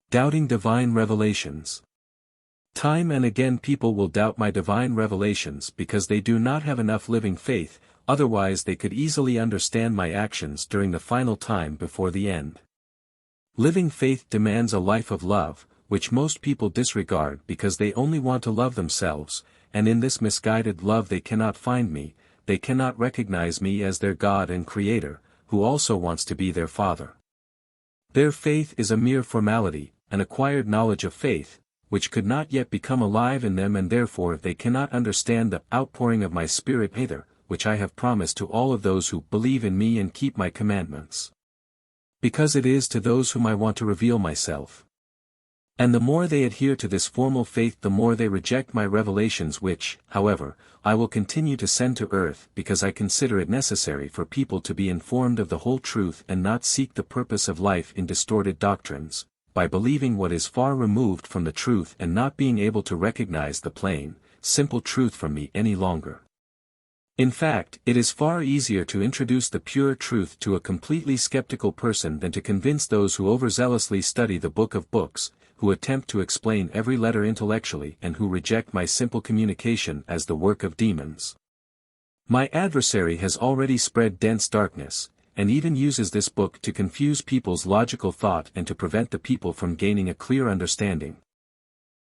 Doubting divine revelations. Time and again people will doubt my divine revelations because they do not have enough living faith, otherwise they could easily understand my actions during the final time before the end. Living faith demands a life of love, which most people disregard because they only want to love themselves, and in this misguided love they cannot find me, they cannot recognize me as their God and Creator, who also wants to be their Father. Their faith is a mere formality, an acquired knowledge of faith, which could not yet become alive in them, and therefore they cannot understand the outpouring of my Spirit either, which I have promised to all of those who believe in me and keep my commandments. Because it is to those whom I want to reveal myself. And the more they adhere to this formal faith, the more they reject my revelations, which, however, I will continue to send to earth because I consider it necessary for people to be informed of the whole truth and not seek the purpose of life in distorted doctrines, by believing what is far removed from the truth and not being able to recognize the plain, simple truth from me any longer. In fact, it is far easier to introduce the pure truth to a completely skeptical person than to convince those who overzealously study the book of books, who attempt to explain every letter intellectually and who reject my simple communication as the work of demons. My adversary has already spread dense darkness, and even uses this book to confuse people's logical thought and to prevent the people from gaining a clear understanding.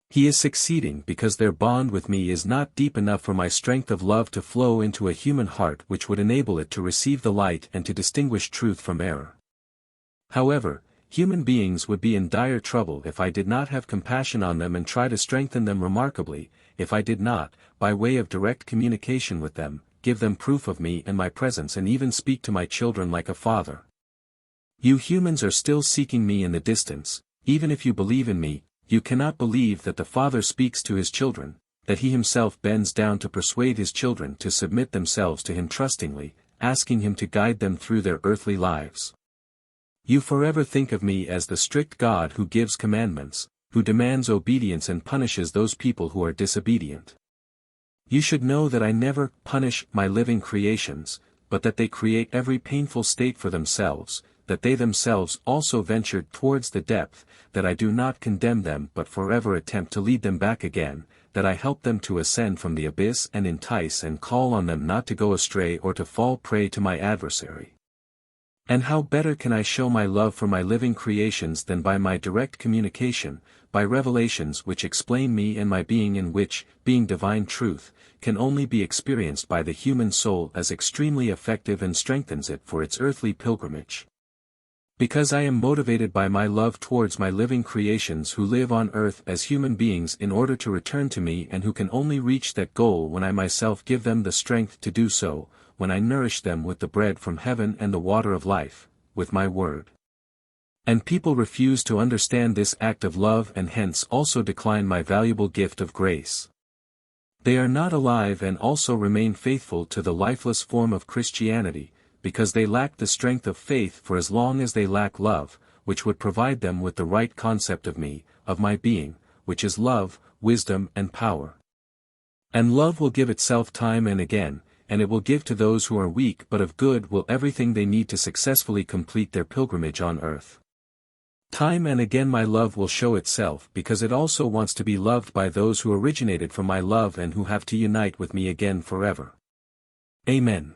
He is succeeding because their bond with me is not deep enough for my strength of love to flow into a human heart which would enable it to receive the light and to distinguish truth from error. However, human beings would be in dire trouble if I did not have compassion on them and try to strengthen them remarkably, if I did not, by way of direct communication with them, give them proof of me and my presence and even speak to my children like a father. You humans are still seeking me in the distance. Even if you believe in me, you cannot believe that the Father speaks to his children, that he himself bends down to persuade his children to submit themselves to him trustingly, asking him to guide them through their earthly lives. You forever think of me as the strict God who gives commandments, who demands obedience and punishes those people who are disobedient. You should know that I never punish my living creations, but that they create every painful state for themselves, that they themselves also ventured towards the depth, that I do not condemn them but forever attempt to lead them back again, that I help them to ascend from the abyss and entice and call on them not to go astray or to fall prey to my adversary. And how better can I show my love for my living creations than by my direct communication, by revelations which explain me and my being, in which, being divine truth, can only be experienced by the human soul as extremely effective and strengthens it for its earthly pilgrimage. Because I am motivated by my love towards my living creations who live on earth as human beings in order to return to me, and who can only reach that goal when I myself give them the strength to do so, when I nourish them with the bread from heaven and the water of life, with my word. And people refuse to understand this act of love and hence also decline my valuable gift of grace. They are not alive and also remain faithful to the lifeless form of Christianity, because they lack the strength of faith for as long as they lack love, which would provide them with the right concept of me, of my being, which is love, wisdom and power. And love will give itself time and again, and it will give to those who are weak but of good will everything they need to successfully complete their pilgrimage on earth. Time and again my love will show itself because it also wants to be loved by those who originated from my love and who have to unite with me again forever. Amen.